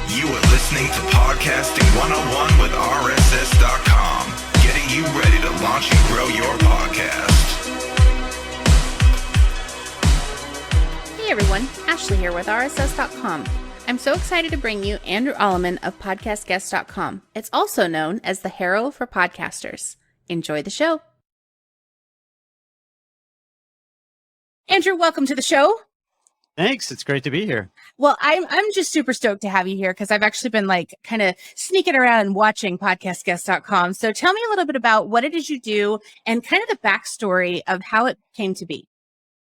You are listening to Podcasting 101 with RSS.com, getting you ready to launch and grow your podcast. Hey everyone, Ashley here with RSS.com. I'm so excited to bring you Andrew Allemann of PodcastGuest.com. It's also known as the Hero for Podcasters. Enjoy the show. Andrew, welcome to the show. Thanks. It's great to be here. Well, I'm just super stoked to have you here because I've actually been kind of sneaking around and watching podcastguest.com. So tell me a little bit about what it is you do and kind of the backstory of how it came to be.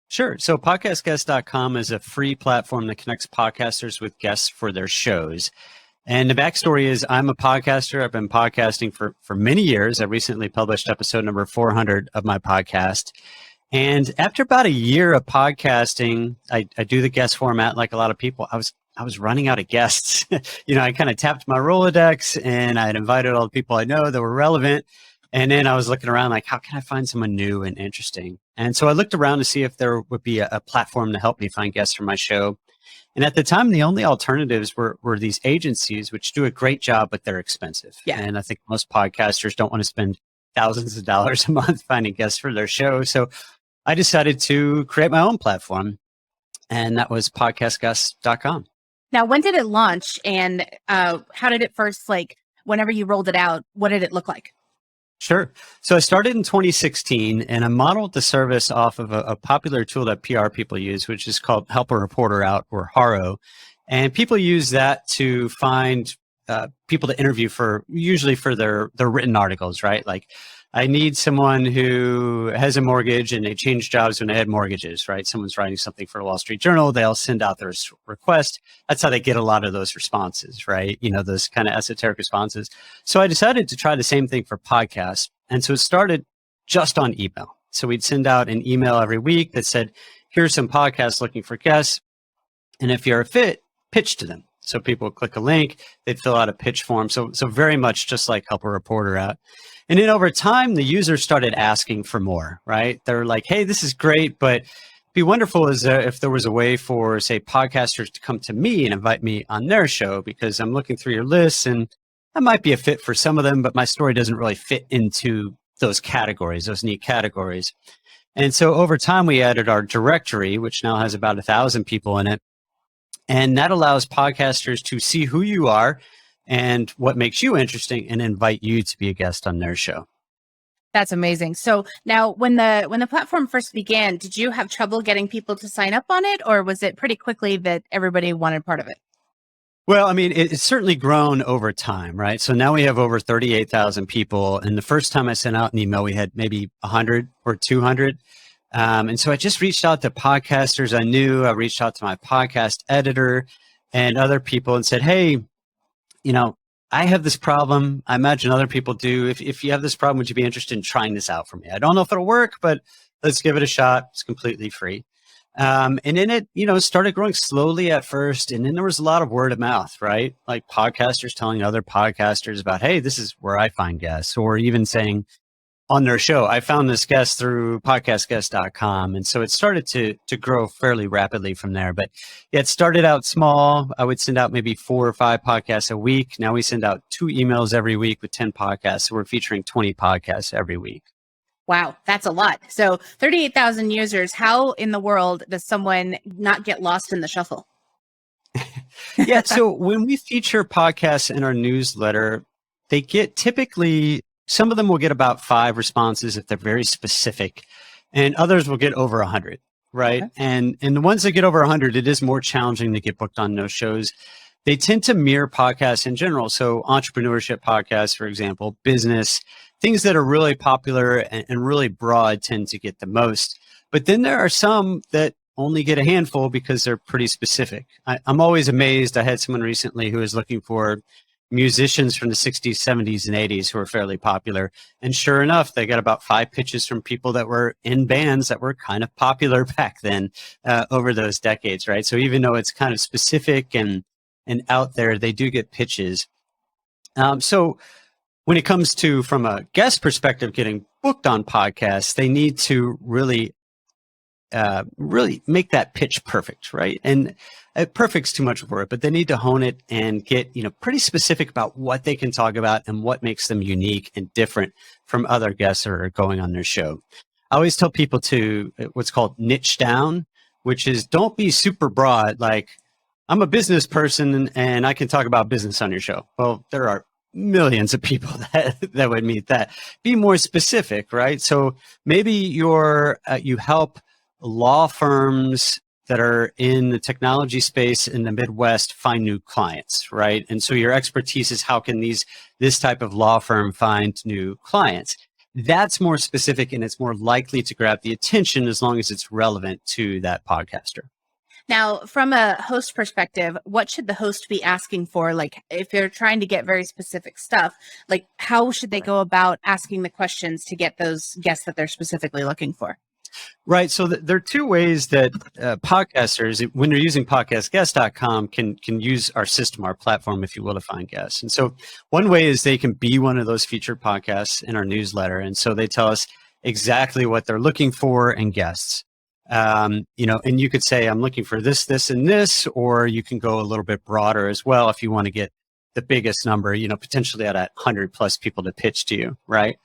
Sure. So podcastguest.com is a free platform that connects podcasters with guests for their shows. And the backstory is I'm a podcaster. I've been podcasting for many years. I recently published episode number 400 of my podcast. And after about a year of podcasting, I do the guest format like a lot of people. I was running out of guests. I kind of tapped my Rolodex and I had invited all the people I know that were relevant. And then I was looking around like, how can I find someone new and interesting? And so I looked around to see if there would be a platform to help me find guests for my show. And at the time, the only alternatives were these agencies, which do a great job, but they're expensive. Yeah. And I think most podcasters don't want to spend thousands of dollars a month finding guests for their show. So I decided to create my own platform, and that was podcastguest.com. Now, when did it launch and how did it first, whenever you rolled it out, what did it look like? Sure. So I started in 2016, and I modeled the service off of a popular tool that PR people use, which is called Help a Reporter Out, or HARO. And people use that to find people to interview usually for their written articles, right? Like, I need someone who has a mortgage and they change jobs when they had mortgages, right? Someone's writing something for a Wall Street Journal. They'll send out their request. That's how they get a lot of those responses, right? Those kind of esoteric responses. So I decided to try the same thing for podcasts. And so it started just on email. So we'd send out an email every week that said, here's some podcasts looking for guests. And if you're a fit, pitch to them. So people would click a link, they'd fill out a pitch form. So very much just like Help a Reporter Out. And then over time, the users started asking for more, right? They're like, hey, this is great, but it'd be wonderful if there was a way for, say, podcasters to come to me and invite me on their show, because I'm looking through your lists and I might be a fit for some of them, but my story doesn't really fit into those categories, those neat categories. And so over time, we added our directory, which now has about 1,000 people in it. And that allows podcasters to see who you are and what makes you interesting and invite you to be a guest on their show. That's amazing. So now when the platform first began, did you have trouble getting people to sign up on it, or was it pretty quickly that everybody wanted part of it? Well, I mean, it's certainly grown over time, right? So now we have over 38,000 people. And the first time I sent out an email, we had maybe 100 or 200. And so I just reached out to podcasters I knew. I reached out to my podcast editor and other people and said, hey, I have this problem. I imagine other people do. If you have this problem, would you be interested in trying this out for me? I don't know if it'll work, but let's give it a shot. It's completely free. And then it, started growing slowly at first. And then there was a lot of word of mouth, right? Like podcasters telling other podcasters about, hey, this is where I find guests, or even saying on their show, I found this guest through podcastguest.com. And so it started to grow fairly rapidly from there. But yeah, it started out small. I would send out maybe 4 or 5 podcasts a week. Now we send out 2 emails every week with 10 podcasts. So we're featuring 20 podcasts every week. Wow, that's a lot. So 38,000 users. How in the world does someone not get lost in the shuffle? Yeah. So when we feature podcasts in our newsletter, they get typically, some of them will get about 5 responses if they're very specific, and others will get over 100, right? Okay. And the ones that get over 100, it is more challenging to get booked on those shows. They tend to mirror podcasts in general. So entrepreneurship podcasts, for example, business, things that are really popular and really broad tend to get the most. But then there are some that only get a handful because they're pretty specific. I'm always amazed. I had someone recently who was looking for musicians from the 60s, 70s, and 80s who were fairly popular. And sure enough, they got about 5 pitches from people that were in bands that were kind of popular back then over those decades, right? So even though it's kind of specific and out there, they do get pitches. So when it comes to, from a guest perspective, getting booked on podcasts, they need to really really make that pitch perfect, right? And perfect's too much of a word, but they need to hone it and get, pretty specific about what they can talk about and what makes them unique and different from other guests that are going on their show. I always tell people to what's called niche down, which is don't be super broad. Like, I'm a business person and I can talk about business on your show. Well, there are millions of people that would meet that. Be more specific, right? So maybe you help law firms that are in the technology space in the Midwest find new clients, right? And so your expertise is how can this type of law firm find new clients? That's more specific and it's more likely to grab the attention as long as it's relevant to that podcaster. Now, from a host perspective, what should the host be asking for? Like, if you're trying to get very specific stuff, like how should they go about asking the questions to get those guests that they're specifically looking for? Right. So there are two ways that podcasters, when they're using podcastguest.com, can use our system, our platform, if you will, to find guests. And so one way is they can be one of those featured podcasts in our newsletter. And so they tell us exactly what they're looking for and guests. And you could say, I'm looking for this, this, and this, or you can go a little bit broader as well if you want to get the biggest number, potentially at 100 plus people to pitch to you, right?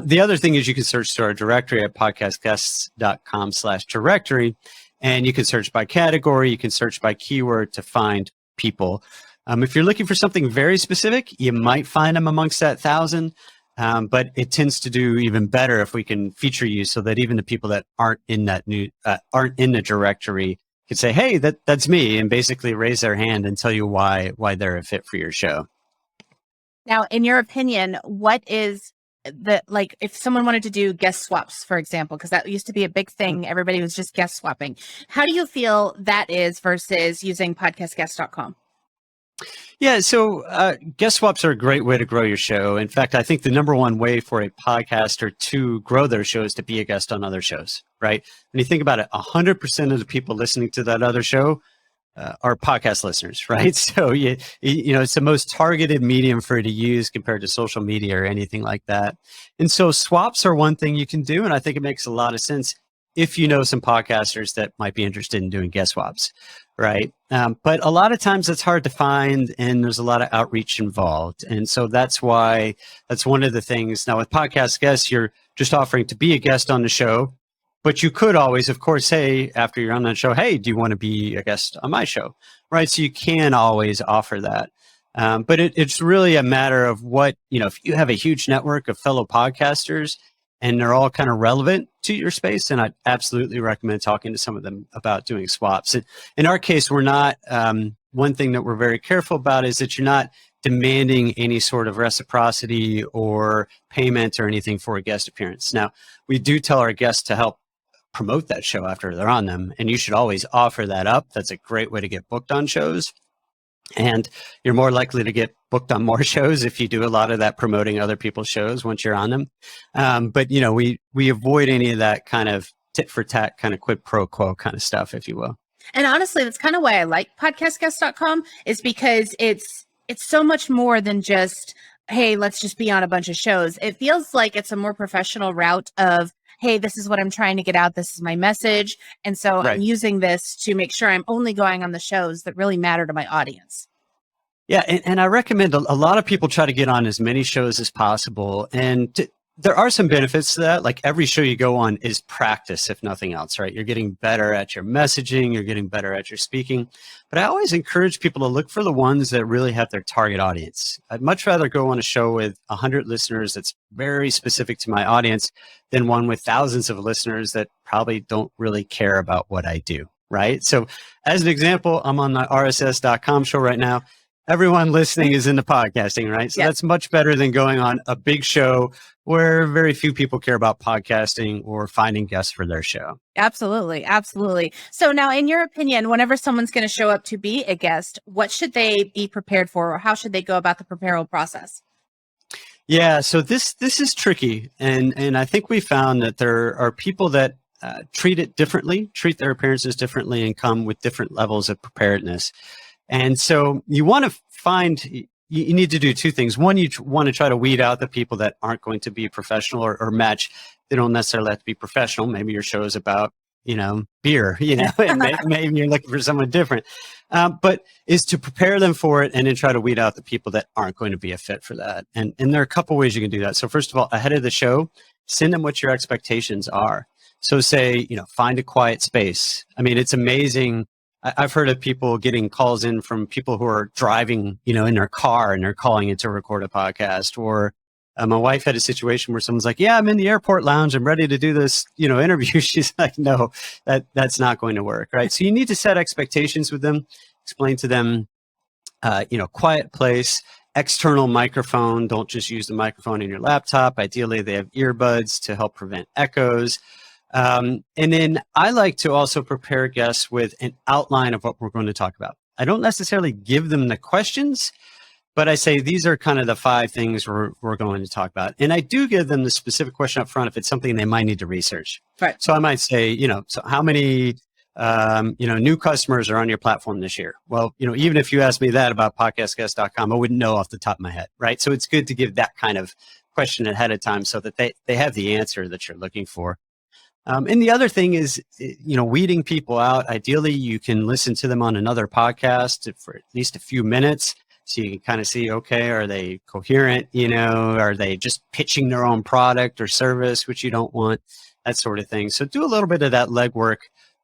The other thing is you can search through our directory at podcastguests.com/directory, and you can search by category, you can search by keyword to find people. If you're looking for something very specific, you might find them amongst that 1,000, but it tends to do even better if we can feature you so that even the people that aren't in the directory can say, hey, that's me, and basically raise their hand and tell you why they're a fit for your show. Now, in your opinion, what is if someone wanted to do guest swaps, for example, because that used to be a big thing, everybody was just guest swapping. How do you feel that is versus using podcastguest.com? Yeah, so guest swaps are a great way to grow your show. In fact, I think the number one way for a podcaster to grow their show is to be a guest on other shows, right? When you think about it, 100% of the people listening to that other show are podcast listeners, right? So it's the most targeted medium for you to use compared to social media or anything like that. And so swaps are one thing you can do, and I think it makes a lot of sense if you know some podcasters that might be interested in doing guest swaps, right? But a lot of times it's hard to find, and there's a lot of outreach involved. And so that's one of the things. Now with Podcast Guests, you're just offering to be a guest on the show. But you could always, of course, say after you're on that show, hey, do you want to be a guest on my show? Right. So you can always offer that. But it's really a matter of if you have a huge network of fellow podcasters and they're all kind of relevant to your space, then I'd absolutely recommend talking to some of them about doing swaps. In our case, we're not, one thing that we're very careful about is that you're not demanding any sort of reciprocity or payment or anything for a guest appearance. Now, we do tell our guests to help promote that show after they're on them, and you should always offer that up. That's a great way to get booked on shows, and you're more likely to get booked on more shows if you do a lot of that promoting other people's shows once you're on them. But we avoid any of that kind of tit for tat, kind of quid pro quo kind of stuff, if you will. And honestly, that's kind of why I like podcastguest.com, is because it's so much more than just, hey, let's just be on a bunch of shows. It feels like it's a more professional route of, hey, this is what I'm trying to get out. This is my message. And so I'm using this to make sure I'm only going on the shows that really matter to my audience. Yeah. And I recommend a lot of people try to get on as many shows as possible. And there are some benefits to that. Like every show you go on is practice, if nothing else, right? You're getting better at your messaging. You're getting better at your speaking. But I always encourage people to look for the ones that really have their target audience. I'd much rather go on a show with 100 listeners that's very specific to my audience than one with thousands of listeners that probably don't really care about what I do, right? So as an example, I'm on the RSS.com show right now. Everyone listening is into podcasting, right? So that's much better than going on a big show where very few people care about podcasting or finding guests for their show. Absolutely. Absolutely. So now, in your opinion, whenever someone's going to show up to be a guest, what should they be prepared for, or how should they go about the preparal process? Yeah, so this is tricky. And I think we found that there are people that treat it differently, treat their appearances differently, and come with different levels of preparedness. And so you want to find, you need to do two things. One, you want to try to weed out the people that aren't going to be professional or match. They don't necessarily have to be professional. Maybe your show is about, beer, and maybe you're looking for someone different. But is to prepare them for it and then try to weed out the people that aren't going to be a fit for that. And there are a couple ways you can do that. So first of all, ahead of the show, send them what your expectations are. So say, find a quiet space. I mean, it's amazing. I've heard of people getting calls in from people who are driving, in their car and they're calling it to record a podcast. Or my wife had a situation where someone's like, yeah, I'm in the airport lounge. I'm ready to do this, interview. She's like, no, that's not going to work. Right. So you need to set expectations with them, explain to them, quiet place, external microphone. Don't just use the microphone in your laptop. Ideally, they have earbuds to help prevent echoes. And then I like to also prepare guests with an outline of what we're going to talk about. I don't necessarily give them the questions, but I say these are kind of the 5 things we're going to talk about. And I do give them the specific question up front if it's something they might need to research. Right. So I might say, so how many, new customers are on your platform this year? Well, even if you asked me that about podcastguest.com, I wouldn't know off the top of my head. Right. So it's good to give that kind of question ahead of time so that they have the answer that you're looking for. And the other thing is, weeding people out. Ideally, you can listen to them on another podcast for at least a few minutes. So you can kind of see, okay, are they coherent? Are they just pitching their own product or service, which you don't want, that sort of thing. So do a little bit of that legwork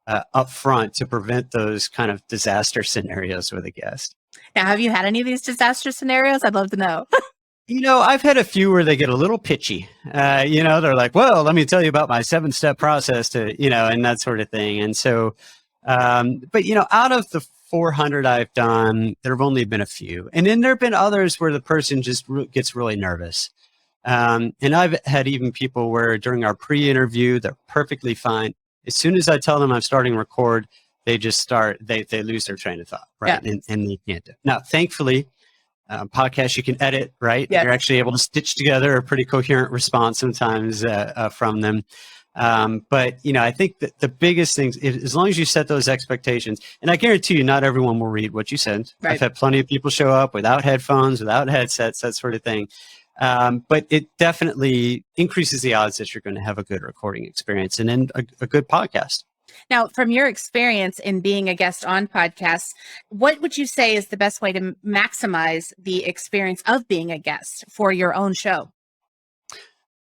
up front to prevent those kind of disaster scenarios with a guest. Now, have you had any of these disaster scenarios? I'd love to know. I've had a few where they get a little pitchy. They're like, well, let me tell you about my 7-step process to, and that sort of thing. And so, but out of the 400 I've done, there have only been a few. And then there have been others where the person just gets really nervous. And I've had even people where during our pre-interview, they're perfectly fine. As soon as I tell them I'm starting record, they just they lose their train of thought, right? Yeah. And they can't do it. Now, thankfully, podcasts you can edit, right? Yeah. You're actually able to stitch together a pretty coherent response sometimes from them. But I think that the biggest thing is as long as you set those expectations, and I guarantee you, not everyone will read what you send. Right. I've had plenty of people show up without headphones, without headsets, that sort of thing. But it definitely increases the odds that you're going to have a good recording experience and then a good podcast. Now, from your experience in being a guest on podcasts, what would you say is the best way to maximize the experience of being a guest for your own show?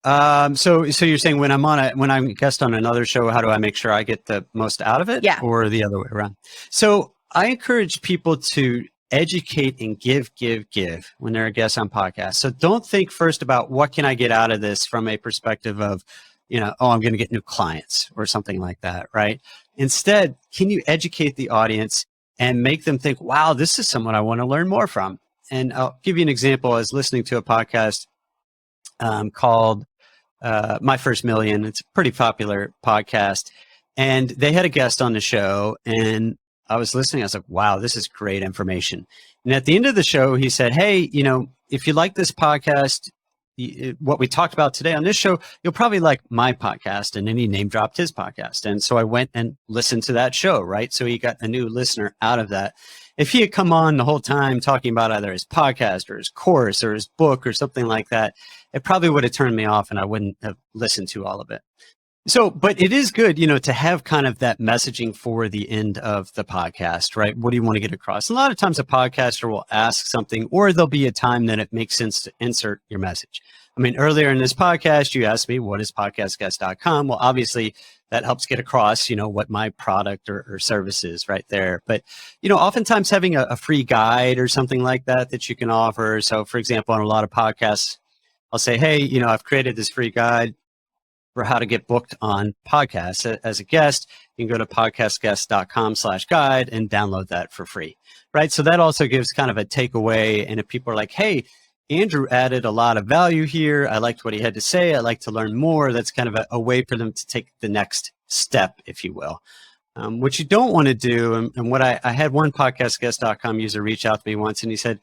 So you're saying when I'm a guest on another show, how do I make sure I get the most out of it? Yeah. Or the other way around? So I encourage people to educate and give when they're a guest on podcasts. So don't think first about what can I get out of this from a perspective of, I'm going to get new clients or something like that, right? Instead, can you educate the audience and make them think, wow, this is someone I want to learn more from? And I'll give you an example. I was listening to a podcast called My First Million. It's a pretty popular podcast. And they had a guest on the show, and I was listening. I was like, wow, this is great information. And at the end of the show, he said, hey, if you like this podcast, what we talked about today on this show, you'll probably like my podcast. And then he name dropped his podcast. And so I went and listened to that show, right? So he got a new listener out of that. If he had come on the whole time talking about either his podcast or his course or his book or something like that, it probably would have turned me off and I wouldn't have listened to all of it. So, but it is good, to have kind of that messaging for the end of the podcast, right? What do you want to get across? A lot of times a podcaster will ask something, or there'll be a time that it makes sense to insert your message. I mean, earlier in this podcast, you asked me, what is podcastguest.com? Well, obviously that helps get across, what my product or service is right there. But, oftentimes having a free guide or something like that you can offer. So for example, on a lot of podcasts, I'll say, hey, I've created this free guide for how to get booked on podcasts as a guest. You can go to podcastguest.com/guide and download that for free, right? So that also gives kind of a takeaway. And if people are like, hey, Andrew added a lot of value here, I liked what he had to say, I'd like to learn more, that's kind of a way for them to take the next step, if you will. What you don't want to do, and what I had one podcastguest.com user reach out to me once, and he said,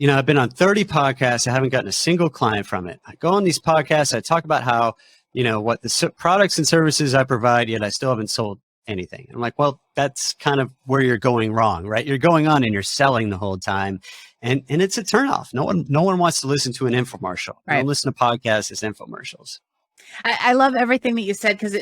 I've been on 30 podcasts, I haven't gotten a single client from it. I go on these podcasts, I talk about how what the products and services I provide, yet I still haven't sold anything. I'm like, well, that's kind of where you're going wrong, right? You're going on and you're selling the whole time. And it's a turnoff. No one wants to listen to an infomercial. Right. Don't listen to podcasts as infomercials. I love everything that you said because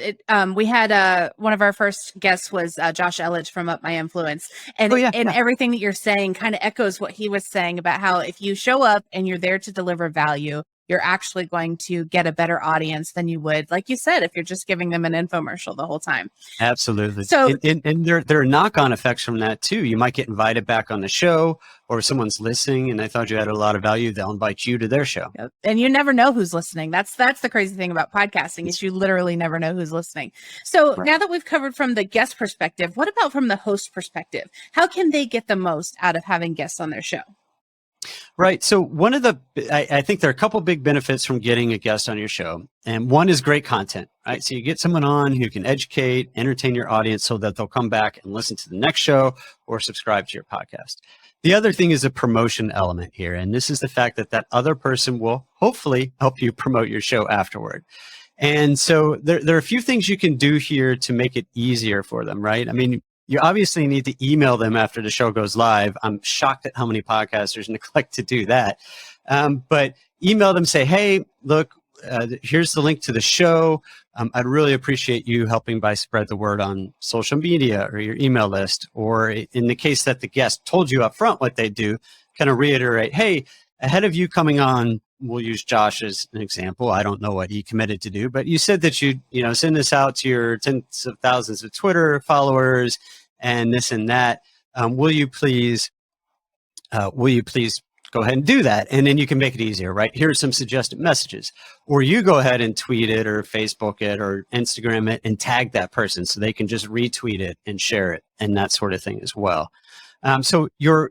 we had one of our first guests was Josh Elledge from Up My Influence, and everything that you're saying kind of echoes what he was saying about how if you show up and you're there to deliver value, you're actually going to get a better audience than you would, like you said, if you're just giving them an infomercial the whole time. Absolutely. So, and there are knock-on effects from that too. You might get invited back on the show, or someone's listening and they thought you had a lot of value. They'll invite you to their show. Yep. And you never know who's listening. That's the crazy thing about podcasting is you literally never know who's listening. So now that we've covered from the guest perspective, what about from the host perspective? How can they get the most out of having guests on their show? Right. So I think there are a couple big benefits from getting a guest on your show. And one is great content, right? So you get someone on who can educate, entertain your audience so that they'll come back and listen to the next show or subscribe to your podcast. The other thing is a promotion element here. And this is the fact that that other person will hopefully help you promote your show afterward. And so there are a few things you can do here to make it easier for them, right? I mean, you obviously need to email them after the show goes live. I'm shocked at how many podcasters neglect to do that. But email them, say, hey, look, here's the link to the show. I'd really appreciate you helping by spread the word on social media or your email list. Or in the case that the guest told you up front what they do, kind of reiterate, hey, ahead of you coming on, we'll use Josh as an example. I don't know what he committed to do, but you said that you send this out to your tens of thousands of Twitter followers and this and that. Will you please go ahead and do that? And then you can make it easier, right? Here's some suggested messages, or you go ahead and tweet it or Facebook it or Instagram it and tag that person so they can just retweet it and share it and that sort of thing as well. So you're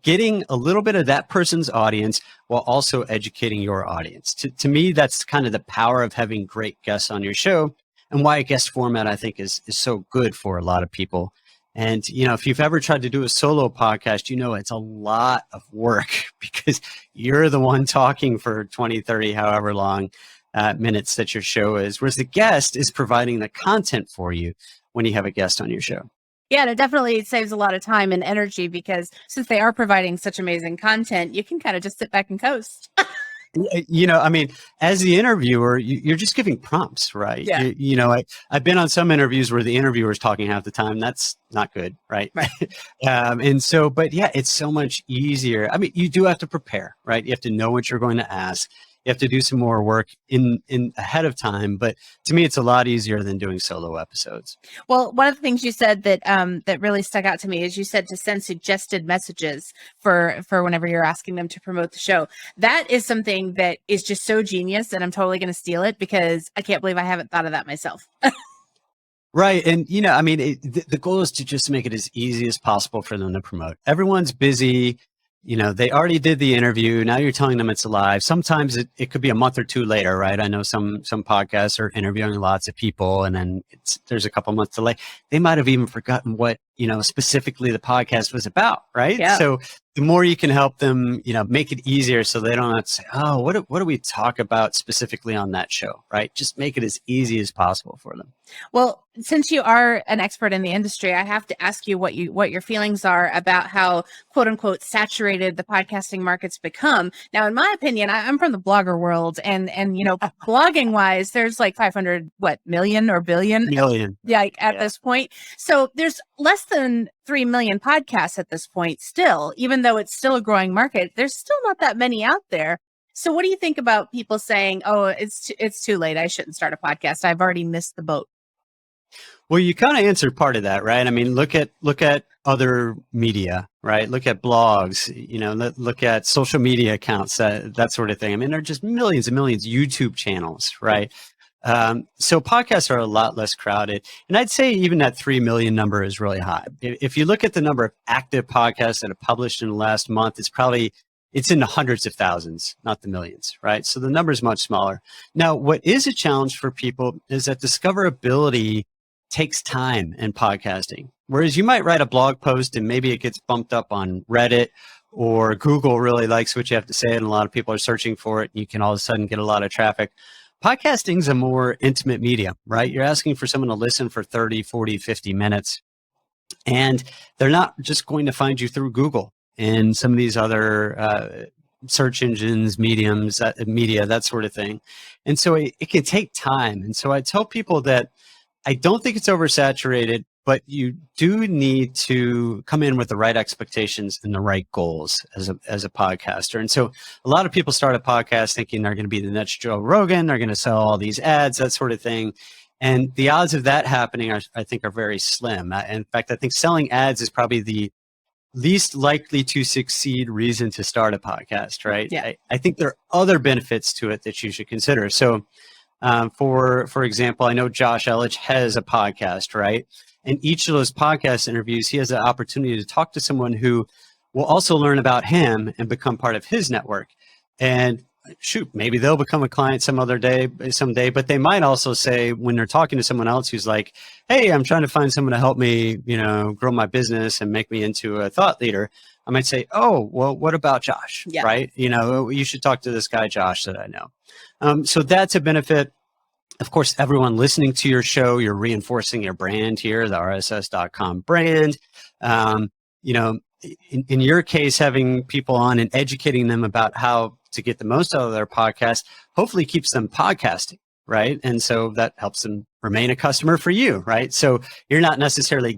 getting a little bit of that person's audience while also educating your audience. To me, that's kind of the power of having great guests on your show and why a guest format, I think, is so good for a lot of people. And, if you've ever tried to do a solo podcast, it's a lot of work because you're the one talking for 20, 30, however long minutes that your show is, whereas the guest is providing the content for you when you have a guest on your show. Yeah, and it definitely saves a lot of time and energy because since they are providing such amazing content, you can kind of just sit back and coast. As the interviewer, you're just giving prompts, right? Yeah. I've been on some interviews where the interviewer is talking half the time. That's not good, right? But yeah, it's so much easier. I mean, you do have to prepare, right? You have to know what you're going to ask. You have to do some more work in ahead of time. But to me, it's a lot easier than doing solo episodes. Well, one of the things you said that really stuck out to me is you said to send suggested messages for whenever you're asking them to promote the show. That is something that is just so genius, and I'm totally going to steal it because I can't believe I haven't thought of that myself. Right. And, the goal is to just make it as easy as possible for them to promote. Everyone's busy. They already did the interview. Now you're telling them it's live. Sometimes it could be a month or two later, right? I know some podcasts are interviewing lots of people and then there's a couple months delay. They might have even forgotten what, specifically the podcast was about, right? Yeah. So the more you can help them, make it easier so they don't have to say, oh, what do we talk about specifically on that show, right? Just make it as easy as possible for them. Well, since you are an expert in the industry, I have to ask you what your feelings are about how quote unquote saturated the podcasting market's become. Now, in my opinion, I'm from the blogger world and blogging wise, there's like 500 million or billion at this point. So there's less than 3 million podcasts at this point still, even though it's still a growing market, there's still not that many out there. So what do you think about people saying, oh, it's too late. I shouldn't start a podcast. I've already missed the boat. Well, you kind of answered part of that, right? I mean, look at other media, right? Look at blogs, look at social media accounts, that sort of thing. I mean, there are just millions and millions of YouTube channels, right? So podcasts are a lot less crowded. And I'd say even that 3 million number is really high. If you look at the number of active podcasts that have published in the last month, it's in the hundreds of thousands, not the millions, right? So the number is much smaller. Now, what is a challenge for people is that discoverability takes time in podcasting. Whereas you might write a blog post and maybe it gets bumped up on Reddit or Google really likes what you have to say and a lot of people are searching for it. And you can all of a sudden get a lot of traffic. Podcasting is a more intimate medium, right? You're asking for someone to listen for 30, 40, 50 minutes. And they're not just going to find you through Google and some of these other search engines, mediums, media, that sort of thing. And so it can take time. And so I tell people that I don't think it's oversaturated, but you do need to come in with the right expectations and the right goals as a podcaster. And so a lot of people start a podcast thinking they're going to be the next Joe Rogan, they're going to sell all these ads, that sort of thing. And the odds of that happening, I think, are very slim. In fact, I think selling ads is probably the least likely to succeed reason to start a podcast, right? Yeah. I think there are other benefits to it that you should consider. So for example, I know Josh Ellich has a podcast, right? And each of those podcast interviews, he has the opportunity to talk to someone who will also learn about him and become part of his network. And shoot, maybe they'll become a client someday, but they might also say when they're talking to someone else who's like, hey, I'm trying to find someone to help me, grow my business and make me into a thought leader. I might say, oh, well, what about Josh? Yeah. Right? You should talk to this guy, Josh, that I know. So that's a benefit. Of course, everyone listening to your show, you're reinforcing your brand here, the RSS.com brand. In your case, having people on and educating them about how to get the most out of their podcast, hopefully keeps them podcasting, right? And so that helps them remain a customer for you, right? So you're not necessarily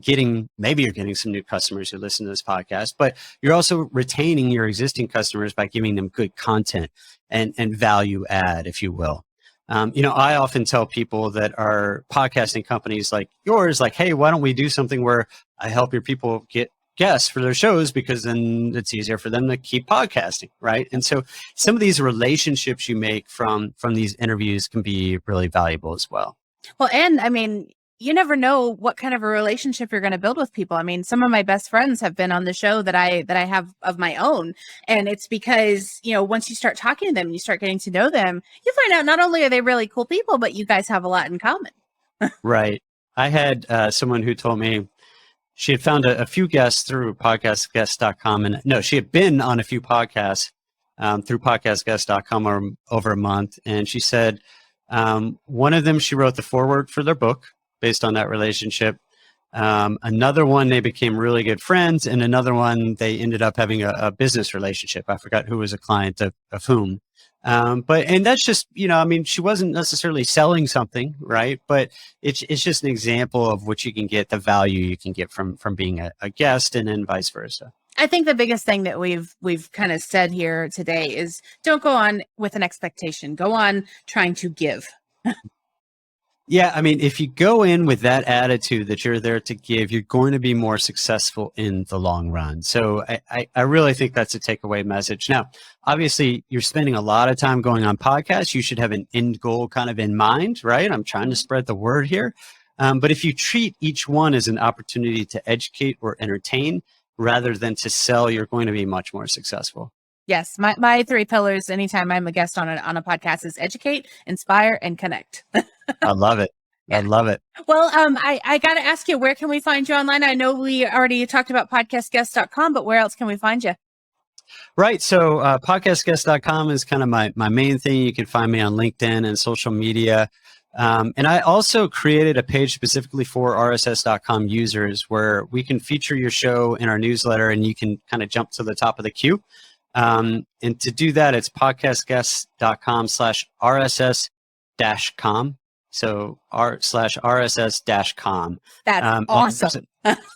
maybe you're getting some new customers who listen to this podcast, but you're also retaining your existing customers by giving them good content and value add, if you will. I often tell people that are podcasting companies like yours, like, hey, why don't we do something where I help your people get guests for their shows, because then it's easier for them to keep podcasting, right? And so some of these relationships you make from these interviews can be really valuable as well. Well, and I mean, you never know what kind of a relationship you're going to build with people. I mean, some of my best friends have been on the show that I have of my own. And it's because, once you start talking to them, you start getting to know them, you find out not only are they really cool people, but you guys have a lot in common. Right. I had someone who told me she had found a few guests through podcastguest.com. And no, she had been on a few podcasts through podcastguest.com over a month. And she said one of them, she wrote the foreword for their book based on that relationship. Another one, they became really good friends. And another one, they ended up having a business relationship. I forgot who was a client of whom. And that's just, she wasn't necessarily selling something, right? But it's just an example of what you can get, the value you can get from being a guest, and then vice versa. I think the biggest thing that we've kind of said here today is don't go on with an expectation. Go on trying to give. Yeah, I mean, if you go in with that attitude that you're there to give, you're going to be more successful in the long run. So I really think that's a takeaway message. Now, obviously, you're spending a lot of time going on podcasts. You should have an end goal kind of in mind, right? I'm trying to spread the word here. But if you treat each one as an opportunity to educate or entertain rather than to sell, you're going to be much more successful. Yes, my 3 pillars anytime I'm a guest on a podcast is educate, inspire, and connect. I love it. Yeah. I love it. Well, I got to ask you, where can we find you online? I know we already talked about podcastguest.com, but where else can we find you? Right. So podcastguest.com is kind of my main thing. You can find me on LinkedIn and social media. And I also created a page specifically for RSS.com users where we can feature your show in our newsletter and you can kind of jump to the top of the queue. And to do that, it's podcastguest.com/RSS-com. So r/RSS-com. That's awesome.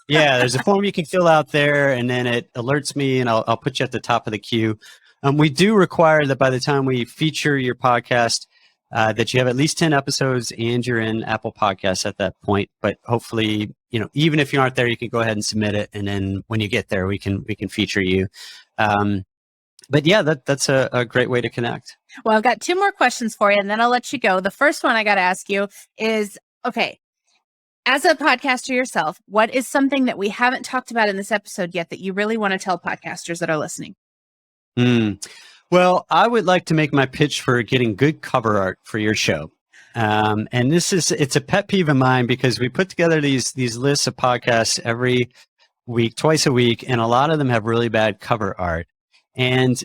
Yeah, there's a form you can fill out there, and then it alerts me, and I'll put you at the top of the queue. We do require that by the time we feature your podcast, that you have at least 10 episodes and you're in Apple Podcasts at that point. But hopefully, even if you aren't there, you can go ahead and submit it, and then when you get there, we can feature you. But yeah, that's a great way to connect. Well, I've got 2 more questions for you, and then I'll let you go. The first one I got to ask you is, okay, as a podcaster yourself, what is something that we haven't talked about in this episode yet that you really want to tell podcasters that are listening? Well, I would like to make my pitch for getting good cover art for your show. And it's a pet peeve of mine because we put together these lists of podcasts every week, twice a week, and a lot of them have really bad cover art. And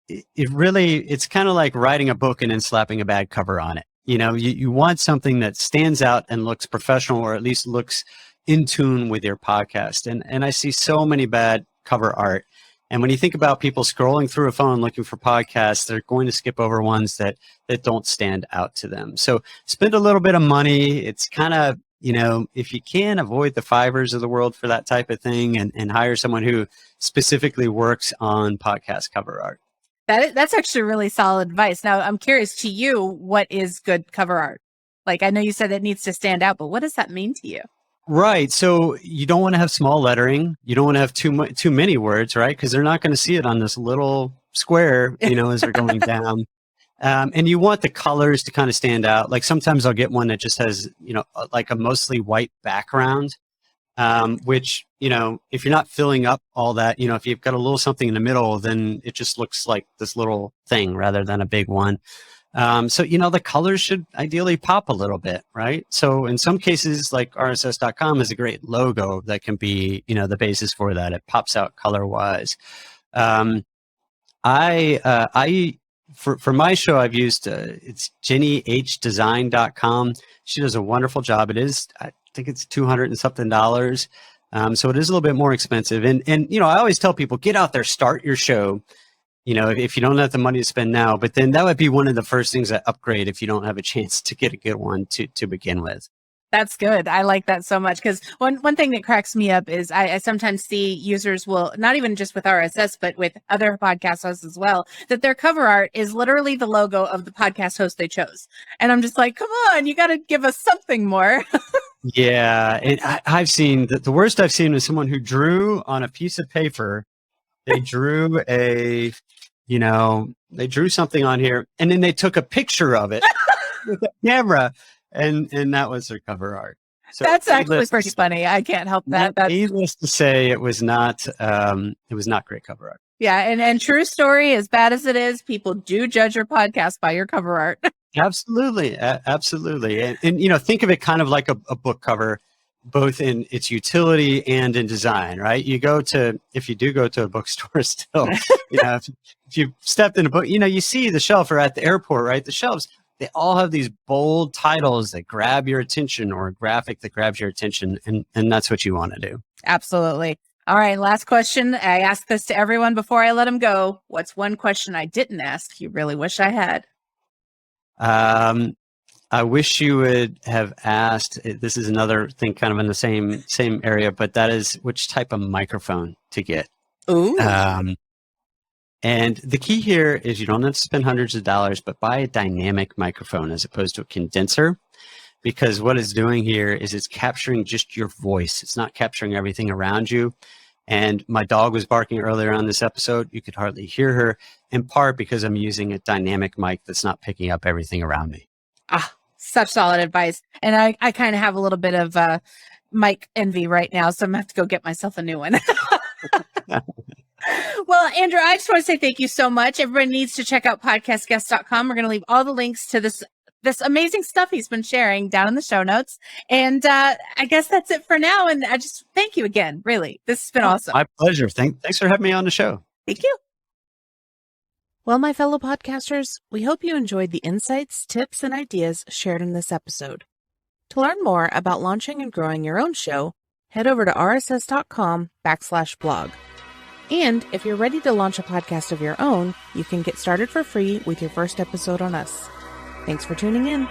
it's kind of like writing a book and then slapping a bad cover on it. You want something that stands out and looks professional, or at least looks in tune with your podcast. And I see so many bad cover art. And when you think about people scrolling through a phone looking for podcasts, they're going to skip over ones that don't stand out to them. So spend a little bit of money. It's kind of, if you can, avoid the Fivers of the world for that type of thing, and hire someone who specifically works on podcast cover art. That's actually really solid advice. Now, I'm curious to you, what is good cover art? Like, I know you said it needs to stand out, but what does that mean to you? Right. So you don't want to have small lettering. You don't want to have too many words, right? Because they're not going to see it on this little square, as they're going down. And you want the colors to kind of stand out. Like sometimes I'll get one that just has, like a mostly white background, which, if you're not filling up all that, if you've got a little something in the middle, then it just looks like this little thing rather than a big one. So, the colors should ideally pop a little bit, right? So in some cases, like RSS.com is a great logo that can be, the basis for that. It pops out color wise. For my show, I've used, it's JennyHDesign.com. She does a wonderful job. It is, I think it's $200 and something. So it is a little bit more expensive. And, I always tell people, get out there, start your show. If you don't have the money to spend now, but then that would be one of the first things that upgrade if you don't have a chance to get a good one to begin with. That's good. I like that so much, because one thing that cracks me up is I sometimes see users will, not even just with RSS, but with other podcast hosts as well, that their cover art is literally the logo of the podcast host they chose. And I'm just like, come on, you got to give us something more. Yeah. And I've seen the worst I've seen is someone who drew on a piece of paper. They drew they drew something on here, and then they took a picture of it with a camera, and that was their cover art. So that's actually pretty funny. I can't help that. Needless to say, it was not great cover art. Yeah, and true story, as bad as it is, people do judge your podcast by your cover art. Absolutely, absolutely, and think of it kind of like a book cover, both in its utility and in design, right? If you do go to a bookstore still, if you stepped in a book, you see the shelf, or at the airport, right? The shelves, they all have these bold titles that grab your attention, or a graphic that grabs your attention. And that's what you want to do. Absolutely. All right. Last question. I ask this to everyone before I let them go. What's one question I didn't ask you really wish I had? I wish you would have asked, this is another thing kind of in the same area, but that is which type of microphone to get. Ooh. And the key here is you don't have to spend hundreds of dollars, but buy a dynamic microphone as opposed to a condenser, because what it's doing here is it's capturing just your voice. It's not capturing everything around you. And my dog was barking earlier on this episode. You could hardly hear her, in part because I'm using a dynamic mic that's not picking up everything around me. Such solid advice. And I kind of have a little bit of mic envy right now, so I'm going to have to go get myself a new one. Well, Andrew, I just want to say thank you so much. Everybody needs to check out podcastguest.com. We're going to leave all the links to this amazing stuff he's been sharing down in the show notes. And I guess that's it for now. And I just thank you again. Really, this has been awesome. My pleasure. Thanks for having me on the show. Thank you. Well, my fellow podcasters, we hope you enjoyed the insights, tips, and ideas shared in this episode. To learn more about launching and growing your own show, head over to rss.com/blog. And if you're ready to launch a podcast of your own, you can get started for free with your first episode on us. Thanks for tuning in.